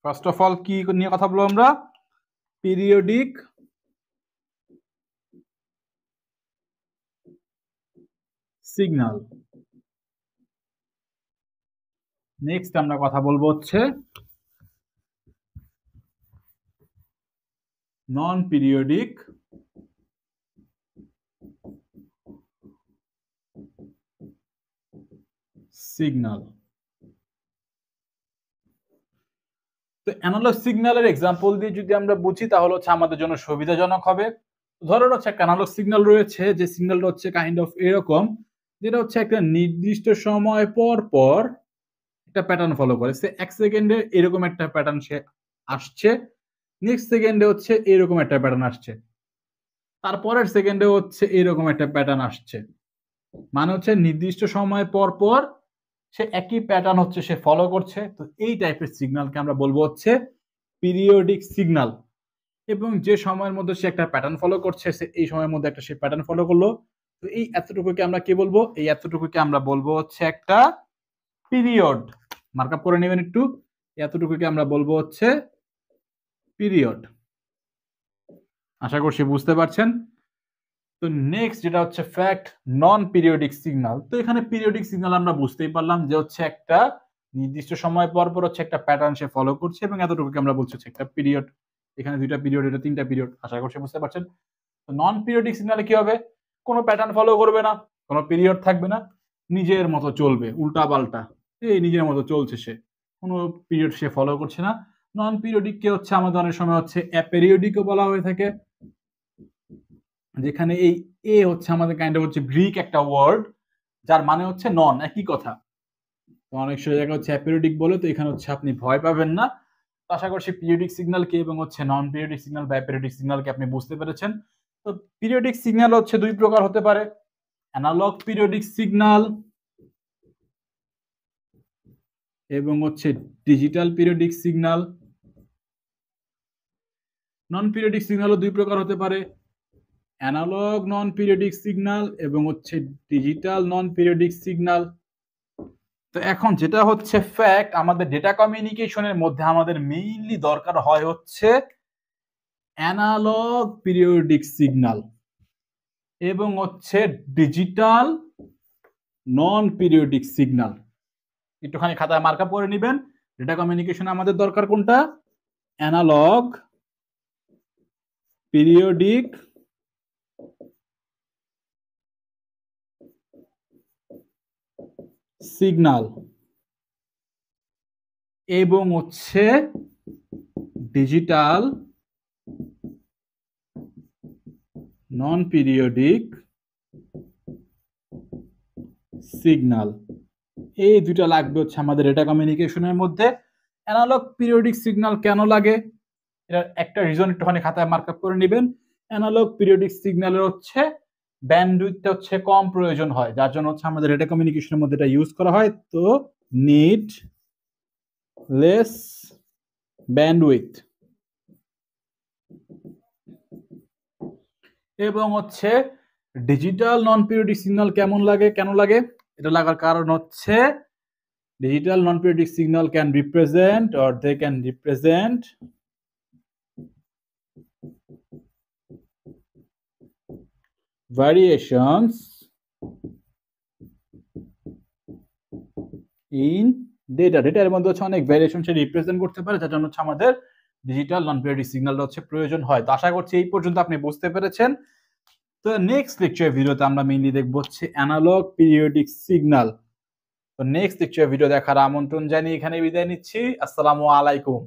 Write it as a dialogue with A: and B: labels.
A: First of all কি নিয়ে কথা বলবো আমরা? Periodic signal. নেক্সট আমরা কথা বলবো হচ্ছে নন পিরিয়ডিক সিগন্যাল। তো অ্যানালগ সিগন্যালের এক্সাম্পল দিয়ে যদি আমরা বুঝি তাহলে হচ্ছে আমাদের জন্য সুবিধাজনক হবে। ধরুন হচ্ছে একটা অ্যানালগ সিগন্যাল রয়েছে, যে সিগন্যালটা হচ্ছে কাইন্ড অফ এরকম, যেটা হচ্ছে একটা নির্দিষ্ট সময় পর পর একটা প্যাটার্ন ফলো করে। সে 1 সেকেন্ডে এরকম একটা প্যাটার্ন সে আসছে, নেক্সট সেকেন্ডে হচ্ছে এরকম একটা প্যাটার্ন আসছে, তারপরের সেকেন্ডে হচ্ছে এরকম একটা প্যাটার্ন আসছে। মানে হচ্ছে নির্দিষ্ট সময় পর পর সে একই প্যাটার্ন হচ্ছে সে ফলো করছে। তো এই টাইপের সিগন্যালকে আমরা বলবো হচ্ছে পিরিয়ডিক সিগন্যাল। এবং যে সময়ের মধ্যে সে একটা প্যাটার্ন ফলো করছে, সে এই সময়ের মধ্যে একটা সে প্যাটার্ন ফলো করলো। তো এই এতটুকুকে আমরা কি বলবো? এই এতটুকুকে আমরা বলবো হচ্ছে একটা পিরিয়ড। মার্ক আপ করে নেবেন একটু। এতটুকুকে আমরা বলবো হচ্ছে পিরিয়ড। আশা করছি বুঝতে পারছেন। তো নেক্সট যেটা হচ্ছে ফ্যাক্ট নন পিরিয়ডিক সিগন্যাল। তো এখানে পিরিয়ডিক সিগন্যাল আমরা বুঝতেই পারলাম যে হচ্ছে একটা নির্দিষ্ট সময় পর পর হচ্ছে একটা প্যাটার্ন সে ফলো করছে, এবং এতটুকুকে আমরা বলছি হচ্ছে একটা পিরিয়ড। এখানে 2টা পিরিয়ড, এটা 3টা পিরিয়ড। আশা করছি বুঝতে পারছেন। তো নন পিরিয়ডিক সিগন্যালে কি হবে? কোনো প্যাটার্ন ফলো করবে না, কোনো পিরিয়ড থাকবে না, নিজের মতো চলবে, উল্টা পাল্টা এই নিজের মতো চলছে, সে কোনো পিরিয়ড সে ফলো করছে না। নন পিরিয়ডিক কে হচ্ছে আমাদের অনেক সময় হচ্ছে অ্যাপেরিয়ডিকও বলা হয়ে থাকে, যেখানে এই এ হচ্ছে আমাদের কাইন্ড অফ হচ্ছে গ্রিক একটা ওয়ার্ড, যার মানে হচ্ছে নন, একই কথা। তো অনেক জায়গায় হচ্ছে অ্যাপেরিয়ডিক বলে, তো এখানে হচ্ছে আপনি ভয় পাবেন না। তো আশা করছি পিরিয়ডিক সিগন্যাল কে এবং হচ্ছে নন পিরিয়ডিক সিগন্যাল বা অ্যাপেরিয়ডিক সিগন্যালকে আপনি বুঝতে পেরেছেন। তো পিরিয়ডিক সিগন্যাল হচ্ছে 2 প্রকার হতে পারে, অ্যানালগ পিরিয়ডিক সিগন্যাল এবং হচ্ছে ডিজিটাল পিরিয়ডিক সিগন্যাল। নন পিরিয়ডিক সিগন্যালও 2 প্রকার হতে পারে, অ্যানালগ নন পিরিয়ডিক সিগন্যাল এবং হচ্ছে ডিজিটাল নন পিরিয়ডিক সিগন্যাল। তো এখন যেটা হচ্ছে ফ্যাক্ট, আমাদের ডেটা কমিউনিকেশনের মধ্যে আমাদের মেইনলি দরকার হয় হচ্ছে অ্যানালগ পিরিয়ডিক সিগন্যাল এবং হচ্ছে ডিজিটাল নন পিরিয়ডিক সিগন্যাল। একটুখানি খাতায় মার্ক আপ করে নেবেন। ডেটা কমিউনিকেশনে আমাদের দরকার কোনটা? অ্যানালগ পিরিয়ডিক সিগন্যাল এবং হচ্ছে ডিজিটাল নন পিরিয়ডিক সিগন্যাল। এই 2টা লাগবে হচ্ছে আমাদের ডেটা কমিউনিকেশনের মধ্যে। অ্যানালগ পিরিয়ডিক সিগন্যাল কেন লাগে, এটার একটা রিজন একটুখানি খাতায় মার্ক আপ করে নেবেন। অ্যানালগ পিরিয়ডিক সিগন্যালের হচ্ছে ব্যান্ডউইথটা হচ্ছে কম প্রয়োজন হয়, যার জন্য হচ্ছে আমাদের ডেটা কমিউনিকেশনের মধ্যে এটা ইউজ করা হয়। তো নিড লেস ব্যান্ডউইথ। এবং হচ্ছে ডিজিটাল নন পিরিয়ডিক সিগন্যাল কেন লাগে? এটা লাগার কারণ হচ্ছে digital non-periodic signal can represent or they can represent variations in data। ডেটার মধ্যে হচ্ছে অনেক ভ্যারিয়েশন সে রিপ্রেজেন্ট করতে পারে, যার জন্য হচ্ছে আমাদের ডিজিটাল নন পিরিয়ডিক সিগন্যালটা হচ্ছে প্রয়োজন হয়। তো আশা করছি এই পর্যন্ত আপনি বুঝতে পেরেছেন। তো নেক্সট লেকচার ভিডিওতে আমরা মেইনলি দেখব হচ্ছে অ্যানালগ পিরিয়ডিক সিগন্যাল। তো নেক্সট লেকচার ভিডিও দেখার আমন্ত্রণ জানিয়ে এখানে বিদায় নিচ্ছি। আসসালামু আলাইকুম।